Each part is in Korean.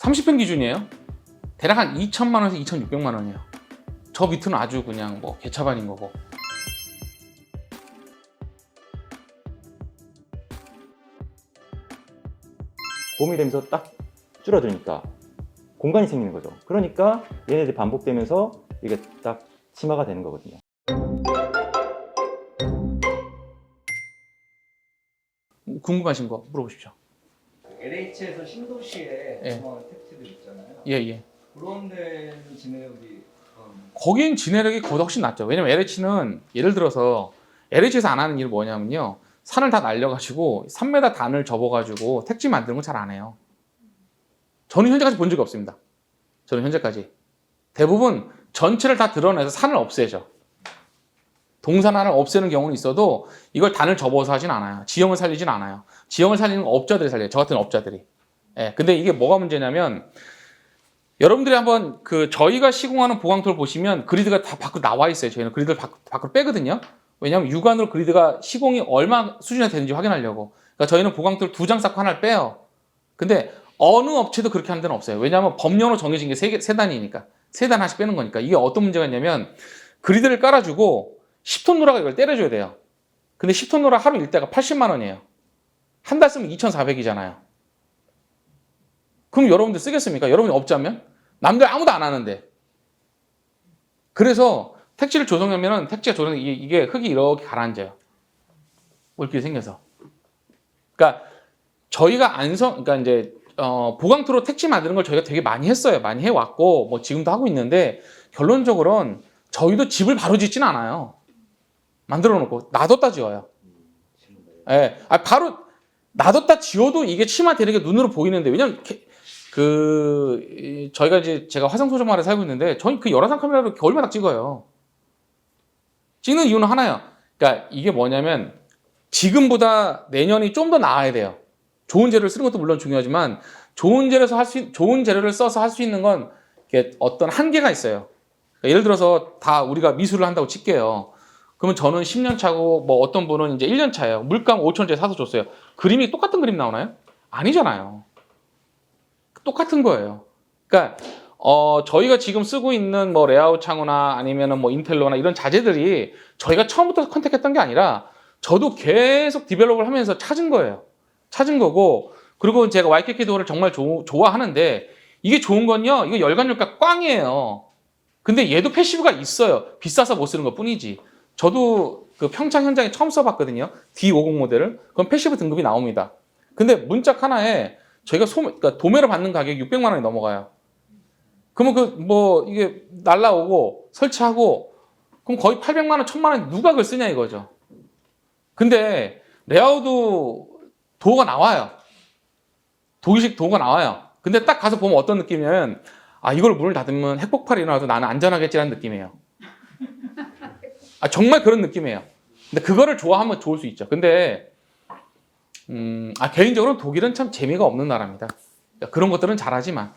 30평 기준이에요. 대략 한 2천만 원에서 2,600만 원이에요. 저 밑은 아주 그냥 뭐 개차반인 거고. 봄이 되면서 딱 줄어드니까 공간이 생기는 거죠. 그러니까 얘네들이 반복되면서 이게 딱 치마가 되는 거거든요. 궁금하신 거 물어보십시오. LH에서 신도시에 예. 조망하는 택지들 있잖아요. 예. 그런 데는 진해역이 거긴 진해력이 거의 훨씬 낫죠. 왜냐면 LH는 예를 들어서 LH에서 안 하는 일이 뭐냐면요. 산을 다 날려가지고 3m 단을 접어가지고 택지 만드는 건 잘 안 해요. 저는 현재까지 본 적이 없습니다. 저는 현재까지. 대부분 전체를 다 드러내서 산을 없애죠. 동산 하나를 없애는 경우는 있어도 이걸 단을 접어서 하진 않아요. 지형을 살리진 않아요. 지형을 살리는 건 업자들이 살려요. 저 같은 업자들이. 예, 근데 이게 뭐가 문제냐면 여러분들이 한번 저희가 시공하는 보강토를 보시면 그리드가 다 밖으로 나와 있어요. 저희는 그리드를 밖으로 빼거든요. 왜냐하면 육안으로 그리드가 시공이 얼마 수준이 되는지 확인하려고. 그러니까 저희는 보강토를 2장 쌓고 하나를 빼요. 근데 어느 업체도 그렇게 하는 데는 없어요. 왜냐하면 법령으로 정해진 게 세 단이니까. 세 단 하나씩 빼는 거니까. 이게 어떤 문제가 있냐면 그리드를 깔아주고 10톤 노라가 이걸 때려줘야 돼요. 근데 10톤 노라 하루 일대가 80만 원이에요. 한 달 쓰면 2,400이잖아요. 그럼 여러분들 쓰겠습니까? 여러분이 업자면? 남들 아무도 안 하는데. 그래서 택지를 조성하면은 택지가 이게 흙이 이렇게 가라앉아요. 이렇게 생겨서. 그러니까 저희가 그러니까 이제 보강토로 택지 만드는 걸 저희가 되게 많이 했어요. 많이 해왔고 뭐 지금도 하고 있는데 결론적으로는 저희도 집을 바로 짓진 않아요. 만들어 놓고 놔뒀다 지어요. 예, 바로 놔뒀다 지어도 이게 치마되는 게 눈으로 보이는데 왜냐면 저희가 이제 제가 화성소정마을에 살고 있는데 저희 그 열화상 카메라로 겨울마다 찍어요. 찍는 이유는 하나예요. 그러니까 이게 뭐냐면 지금보다 내년이 좀 더 나아야 돼요. 좋은 재료를 쓰는 것도 물론 중요하지만 좋은 재료를 써서 할 수 있는 건 어떤 한계가 있어요. 그러니까 예를 들어서 다 우리가 미술을 한다고 칠게요. 그러면 저는 10년 차고 뭐 어떤 분은 이제 1년 차예요. 물감 5,000원짜리 사서 줬어요. 그림이 똑같은 그림 나오나요? 아니잖아요. 똑같은 거예요. 그러니까 저희가 지금 쓰고 있는 뭐 레아웃 창호나 아니면은 뭐 인텔로나 이런 자재들이 저희가 처음부터 컨택했던 게 아니라 저도 계속 디벨롭을 하면서 찾은 거예요. 찾은 거고 그리고 제가 YKK 도어를 정말 좋아하는데 이게 좋은 건요. 이거 열관율가 꽝이에요. 근데 얘도 패시브가 있어요. 비싸서 못 쓰는 것 뿐이지. 저도 그 평창 현장에 처음 써봤거든요. D50 모델을. 그럼 패시브 등급이 나옵니다. 근데 문짝 하나에 저희가 그러니까 도매로 받는 가격이 600만 원이 넘어가요. 그러면 이게 날라오고 설치하고 그럼 거의 800만 원, 1000만 원 누가 그걸 쓰냐 이거죠. 근데 레아웃도 도어가 나와요. 독일식 도어가 나와요. 근데 딱 가서 보면 어떤 느낌이냐면 이걸 문을 닫으면 핵폭발이 일어나도 나는 안전하겠지라는 느낌이에요. 정말 그런 느낌이에요. 근데 그거를 좋아하면 좋을 수 있죠. 근데 개인적으로 독일은 참 재미가 없는 나라입니다. 그런 것들은 잘하지만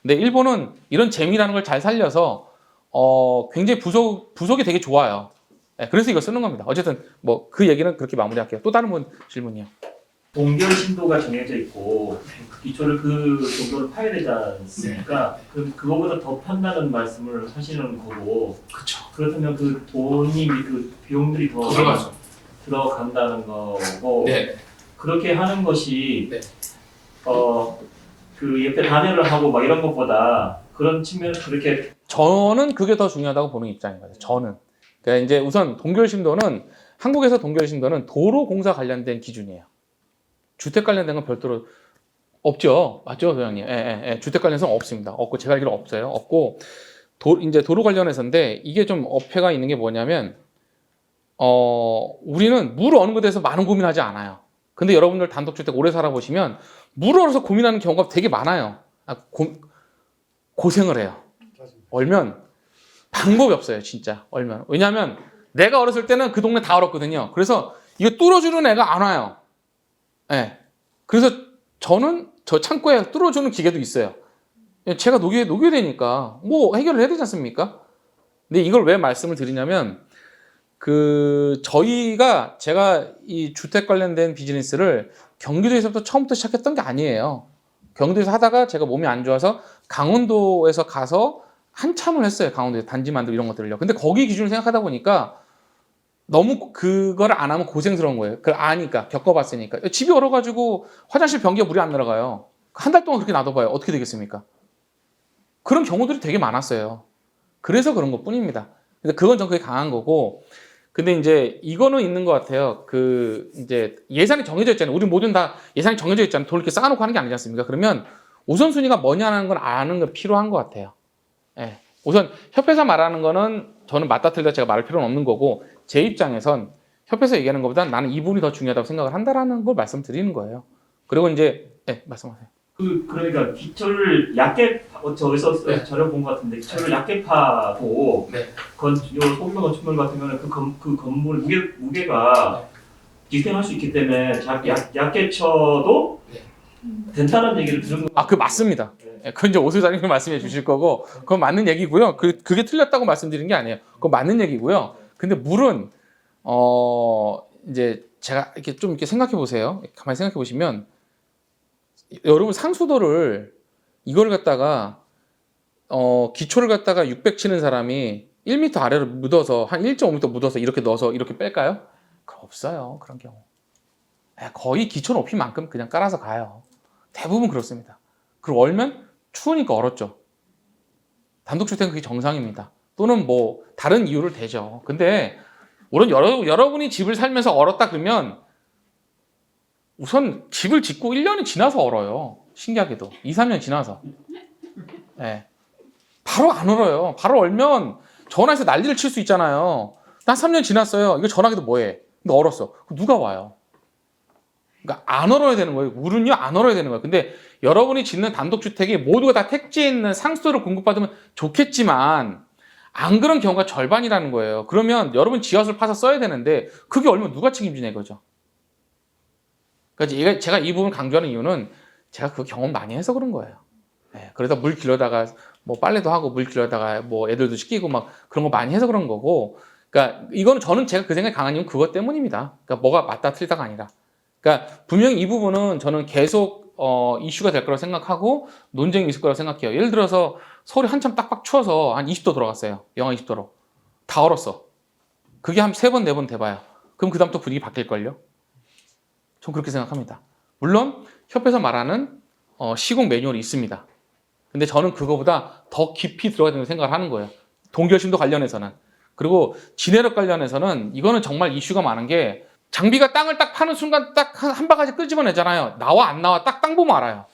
근데 일본은 이런 재미라는 걸 잘 살려서 굉장히 부속이 되게 좋아요. 그래서 이거 쓰는 겁니다. 어쨌든 뭐 그 얘기는 그렇게 마무리할게요. 또 다른 분 질문이요. 동결 심도가 정해져 있고 기초를 그 정도를 파야 되지 않습니까? 그거보다 더 판다는 말씀을 하시는 거고. 그렇죠. 그렇다면 그 돈이 그 비용들이 더 들어간다는 거고. 네. 그렇게 하는 것이 네. 그 옆에 단열을 하고 막 이런 것보다 그런 측면은 그렇게 저는 그게 더 중요하다고 보는 입장인 거예요. 저는. 그러니까 이제 우선 동결심도는 한국에서 동결심도는 도로 공사 관련된 기준이에요. 주택 관련된 건 별도로 없죠. 맞죠, 소장님? 예. 주택 관련성 없습니다. 없고 제가 알기로 없어요. 없고 이제 도로 관련해서인데 이게 좀 어폐가 있는 게 뭐냐면 우리는 물 어는 것에 대해서 많은 고민하지 않아요. 근데 여러분들 단독주택 오래 살아보시면 물 얼어서 고민하는 경우가 되게 많아요. 고생을 해요. 얼면 방법이 없어요, 진짜. 얼면. 왜냐하면 내가 어렸을 때는 그 동네 다 얼었거든요. 그래서 이거 뚫어주는 애가 안 와요. 예. 그래서 저는 저 창고에 뚫어주는 기계도 있어요. 제가 녹여야 되니까 뭐 해결을 해야 되지 않습니까? 근데 이걸 왜 말씀을 드리냐면 제가 이 주택 관련된 비즈니스를 경기도에서부터 처음부터 시작했던 게 아니에요. 경기도에서 하다가 제가 몸이 안 좋아서 강원도에서 가서 한참을 했어요. 강원도에서 단지 만들고 이런 것들을요. 근데 거기 기준을 생각하다 보니까 너무 그거를 안 하면 고생스러운 거예요. 그걸 아니까, 겪어봤으니까. 집이 얼어가지고 화장실 변기가 물이 안 들어가요. 한 달 동안 그렇게 놔둬봐요. 어떻게 되겠습니까? 그런 경우들이 되게 많았어요. 그래서 그런 것 뿐입니다. 근데 그건 전 그게 강한 거고, 근데 이제 이거는 있는 것 같아요. 그 이제 예산이 정해져 있잖아요. 우리 모두는 다 예산이 정해져 있잖아요. 돈을 이렇게 쌓아놓고 하는 게 아니지 않습니까? 그러면 우선순위가 뭐냐는 걸 아는 건 필요한 것 같아요. 예. 우선 협회에서 말하는 거는 저는 맞다 틀리다 제가 말할 필요는 없는 거고, 제 입장에선 협회에서 얘기하는 것보다 나는 이 부분이 더 중요하다고 생각을 한다라는 걸 말씀드리는 거예요. 그리고 이제 말씀하세요. 그러니까 기초를 얇게 저기서 네. 자료 본 것 같은데 기초를 얇게 파고 네. 요 소규모 건축물 같은 경우는 그 건물 무게가 지탱할 수 있기 때문에 얇게 쳐도 된다는 얘기를 들은 거. 그 맞습니다. 예, 그건 이제 오 소장님이 말씀해 주실 거고, 그건 맞는 얘기고요. 그게 틀렸다고 말씀드린 게 아니에요. 그건 맞는 얘기고요. 근데 물은 이제 제가 이렇게 좀 이렇게 생각해 보세요. 가만히 생각해 보시면 여러분 상수도를 이걸 갖다가 기초를 갖다가 600 치는 사람이 1m 아래로 묻어서 한 1.5m 묻어서 이렇게 넣어서 이렇게 뺄까요? 그럼 없어요. 그런 경우. 거의 기초 높이만큼 그냥 깔아서 가요. 대부분 그렇습니다. 그리고 얼면 추우니까 얼었죠. 단독주택은 그게 정상입니다. 또는 뭐 다른 이유를 대죠. 근데 물론 여러분이 집을 살면서 얼었다 그러면 우선 집을 짓고 1년이 지나서 얼어요. 신기하게도 2, 3년 지나서. 네. 바로 안 얼어요. 바로 얼면 전화해서 난리를 칠 수 있잖아요. 나 3년 지났어요. 이거 전화기도 뭐해? 근데 얼었어. 그럼 누가 와요? 그러니까 안 얼어야 되는 거예요. 물은요 안 얼어야 되는 거예요. 근데 여러분이 짓는 단독주택이 모두가 다 택지에 있는 상수도를 공급받으면 좋겠지만 안 그런 경우가 절반이라는 거예요. 그러면 여러분 지하수를 파서 써야 되는데 그게 얼면 누가 책임지냐 이거죠. 그러니까 제가 이 부분 강조하는 이유는 제가 그 경험 많이 해서 그런 거예요. 그러다 물 길러다가 뭐 빨래도 하고 물 길러다가 뭐 애들도 시키고 막 그런 거 많이 해서 그런 거고, 그러니까 이거는 저는 제가 그 생각이 강한 이유는 그것 때문입니다. 그러니까 뭐가 맞다 틀리다가 아니라, 그러니까 분명히 이 부분은 저는 계속 이슈가 될 거라고 생각하고 논쟁이 있을 거라고 생각해요. 예를 들어서 서울이 한참 딱박 추워서 한 20도 들어갔어요. 영하 20도로 다 얼었어. 그게 한 3번 4번 돼봐요. 그럼 그 다음 또 분위기 바뀔걸요? 전 그렇게 생각합니다. 물론 협회에서 말하는 시공 매뉴얼이 있습니다. 근데 저는 그거보다 더 깊이 들어가야 된다고 생각을 하는 거예요. 동결심도 관련해서는. 그리고 진해력 관련해서는 이거는 정말 이슈가 많은 게, 장비가 땅을 딱 파는 순간 딱 한 바가지 끄집어내잖아요. 나와 안 나와 딱 땅 보면 알아요.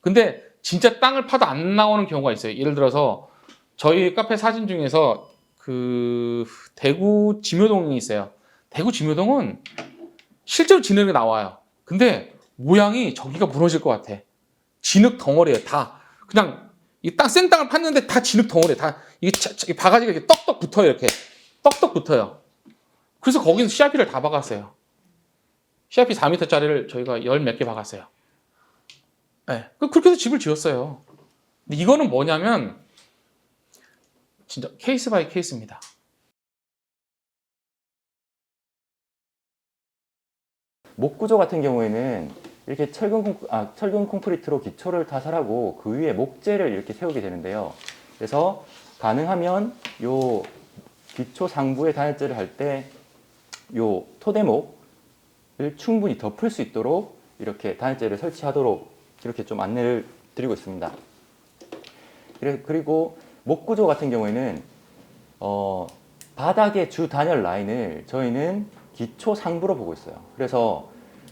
근데 진짜 땅을 파도 안 나오는 경우가 있어요. 예를 들어서 저희 카페 사진 중에서 그 대구 지묘동이 있어요. 대구 지묘동은 실제로 진흙이 나와요. 근데 모양이 저기가 무너질 것 같아. 진흙 덩어리예요. 다 그냥 이 땅 생땅을 팠는데 다 진흙 덩어리. 다 이게 바가지가 이렇게 떡떡 붙어요. 이렇게 떡떡 붙어요. 그래서 거기서 CRP를 다 박았어요. CRP 4m짜리를 저희가 10몇 개 박았어요. 네. 그렇게 해서 집을 지었어요. 근데 이거는 뭐냐면 진짜 케이스 바이 케이스입니다. 목 구조 같은 경우에는 이렇게 철근 콘크리트로 기초를 타설하고 그 위에 목재를 이렇게 세우게 되는데요. 그래서 가능하면 요 기초 상부에 단열재를 할 때 요 토대목을 충분히 덮을 수 있도록 이렇게 단열재를 설치하도록 이렇게 좀 안내를 드리고 있습니다. 그리고 목 구조 같은 경우에는 바닥의 주 단열 라인을 저희는 기초 상부로 보고 있어요. 그래서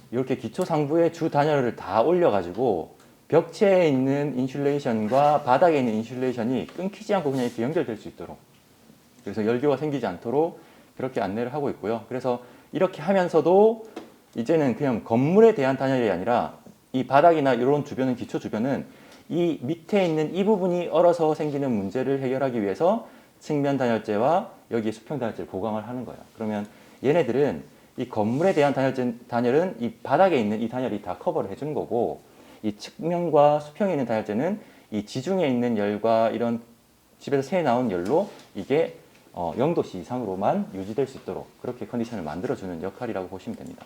이렇게 기초 상부에 주 단열을 다 올려가지고 벽체에 있는 인슐레이션과 바닥에 있는 인슐레이션이 끊기지 않고 그냥 이렇게 연결될 수 있도록, 그래서 열교가 생기지 않도록 그렇게 안내를 하고 있고요. 그래서 이렇게 하면서도 이제는 그냥 건물에 대한 단열이 아니라 이 바닥이나 이런 주변은, 기초 주변은 이 밑에 있는 이 부분이 얼어서 생기는 문제를 해결하기 위해서 측면 단열재와 여기에 수평 단열재를 보강을 하는 거예요. 그러면 얘네들은 이 건물에 대한 단열은 이 바닥에 있는 이 단열이 다 커버를 해주는 거고, 이 측면과 수평에 있는 단열재는 이 지중해 있는 열과 이런 집에서 새 나온 열로 이게 0도씨 이상으로만 유지될 수 있도록 그렇게 컨디션을 만들어주는 역할이라고 보시면 됩니다.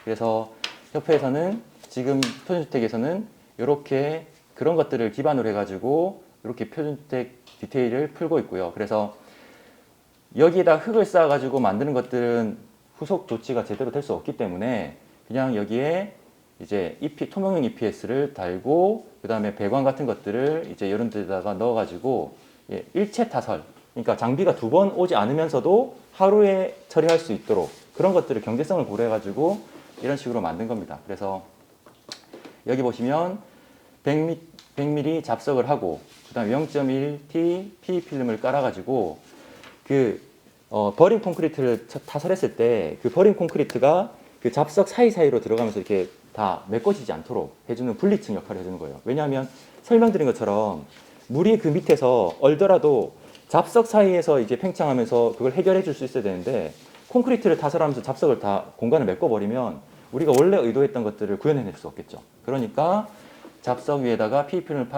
그래서 협회에서는 지금 토지주택에서는 이렇게 그런 것들을 기반으로 해가지고 이렇게 표준주택 디테일을 풀고 있고요. 그래서 여기에다 흙을 쌓아가지고 만드는 것들은 후속 조치가 제대로 될 수 없기 때문에 그냥 여기에 이제 토목용 EPS를 달고 그 다음에 배관 같은 것들을 이제 이런 데다가 넣어가지고 일체 타설, 그러니까 장비가 2번 오지 않으면서도 하루에 처리할 수 있도록 그런 것들을 경제성을 고려해가지고 이런 식으로 만든 겁니다. 그래서 여기 보시면 100mm 잡석을 하고 그 다음에 0.1T PE 필름을 깔아가지고 버림 콘크리트를 타설했을 때 그 버림 콘크리트가 그 잡석 사이사이로 들어가면서 이렇게 다 메꿔지지 않도록 해주는 분리층 역할을 해주는 거예요. 왜냐하면 설명드린 것처럼 물이 그 밑에서 얼더라도 잡석 사이에서 이제 팽창하면서 그걸 해결해 줄 수 있어야 되는데 콘크리트를 타설하면서 잡석을 다 공간을 메꿔버리면 우리가 원래 의도했던 것들을 구현해낼 수 없겠죠. 그러니까 잡석 위에다가 PE필름을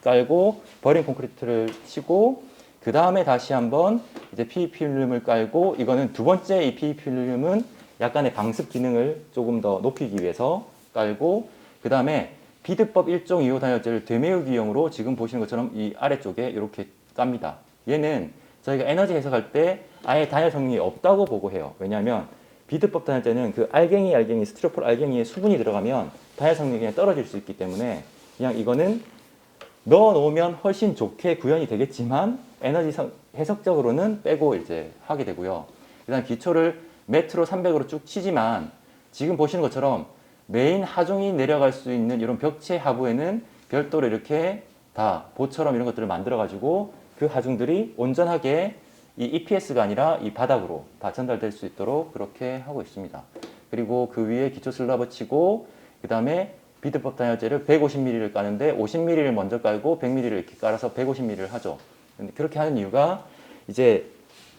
깔고 버림 콘크리트를 치고 그 다음에 다시 한번 이제 PE필름을 깔고 이거는 두 번째 이 PE필름은 약간의 방습 기능을 조금 더 높이기 위해서 깔고 그 다음에 비드법 1종 2호 단열재를 되메우기용으로 지금 보시는 것처럼 이 아래쪽에 이렇게 깝니다. 얘는 저희가 에너지 해석할 때 아예 단열 성능이 없다고 보고 해요. 왜냐하면 비드법 단열재는 그 알갱이 스티로폴 알갱이에 수분이 들어가면 단열 성능이 그냥 떨어질 수 있기 때문에 그냥 이거는 넣어 놓으면 훨씬 좋게 구현이 되겠지만 에너지 해석적으로는 빼고 이제 하게 되고요. 그다음 기초를 메트로 300으로 쭉 치지만 지금 보시는 것처럼 메인 하중이 내려갈 수 있는 이런 벽체 하부에는 별도로 이렇게 다 보처럼 이런 것들을 만들어 가지고 그 하중들이 온전하게 이 EPS가 아니라 이 바닥으로 다 전달될 수 있도록 그렇게 하고 있습니다. 그리고 그 위에 기초 슬라브 치고 그 다음에 비드법 단열재를 150mm를 까는데 50mm를 먼저 깔고 100mm를 이렇게 깔아서 150mm를 하죠. 근데 그렇게 하는 이유가 이제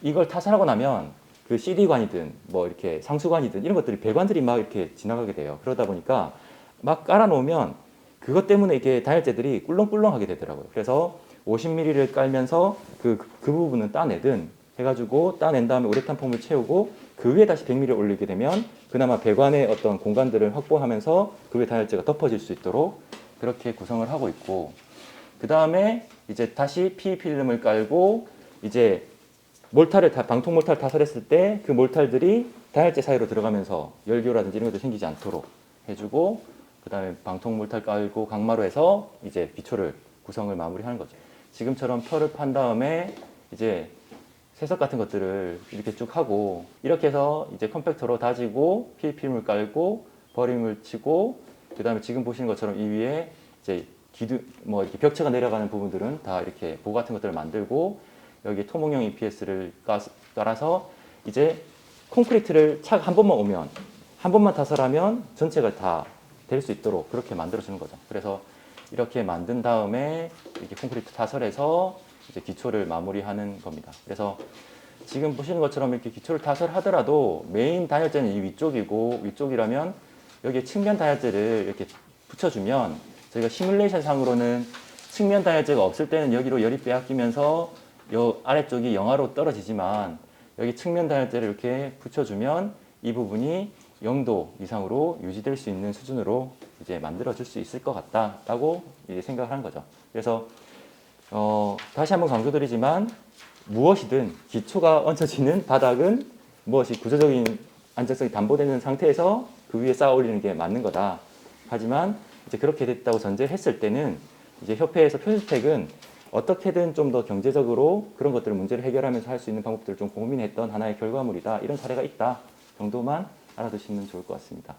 이걸 타설하고 나면 그 CD관이든 뭐 이렇게 상수관이든 이런 것들이 배관들이 막 이렇게 지나가게 돼요. 그러다 보니까 막 깔아놓으면 그것 때문에 이게 단열재들이 꿀렁꿀렁하게 되더라고요. 그래서 50mm를 깔면서 그 부분은 따내든 해가지고 따낸 다음에 우레탄 폼을 채우고 그 위에 다시 100mm 올리게 되면 그나마 배관의 어떤 공간들을 확보하면서 그 위에 단열재가 덮어질 수 있도록 그렇게 구성을 하고 있고 그 다음에 이제 다시 PE필름을 깔고 이제 몰탈을 방통 몰탈 타설했을 때 그 몰탈들이 단열재 사이로 들어가면서 열교라든지 이런 것도 생기지 않도록 해주고 그 다음에 방통 몰탈 깔고 강마로 해서 이제 기초를 구성을 마무리하는 거죠. 지금처럼 펴를 판 다음에 이제 세석 같은 것들을 이렇게 쭉 하고 이렇게 해서 이제 컴팩터로 다지고 PE필름을 깔고 버림을 치고 그 다음에 지금 보시는 것처럼 이 위에 이제 뭐 이렇게 벽체가 내려가는 부분들은 다 이렇게 보고 같은 것들을 만들고 여기 토목용 EPS를 깔아서 이제 콘크리트를 착 한 번만 오면 한 번만 타설하면 전체가 다 될 수 있도록 그렇게 만들어 주는 거죠. 그래서 이렇게 만든 다음에 이렇게 콘크리트 타설해서 이제 기초를 마무리하는 겁니다. 그래서 지금 보시는 것처럼 이렇게 기초를 타설하더라도 메인 단열재는 이 위쪽이라면 여기에 측면 단열재를 이렇게 붙여주면 저희가 시뮬레이션 상으로는 측면 단열재가 없을 때는 여기로 열이 빼앗기면서 요 아래쪽이 영하로 떨어지지만 여기 측면 단열재를 이렇게 붙여주면 이 부분이 0도 이상으로 유지될 수 있는 수준으로 이제 만들어 줄 수 있을 것 같다라고 이제 생각을 하는 거죠. 그래서 다시 한번 강조드리지만 무엇이든 기초가 얹혀지는 바닥은 무엇이 구조적인 안정성이 담보되는 상태에서 그 위에 쌓아 올리는 게 맞는 거다. 하지만 이제 그렇게 됐다고 전제했을 때는 이제 협회에서 표준주택은 어떻게든 좀 더 경제적으로 그런 것들을 문제를 해결하면서 할 수 있는 방법들을 좀 고민했던 하나의 결과물이다. 이런 사례가 있다 정도만 알아두시면 좋을 것 같습니다.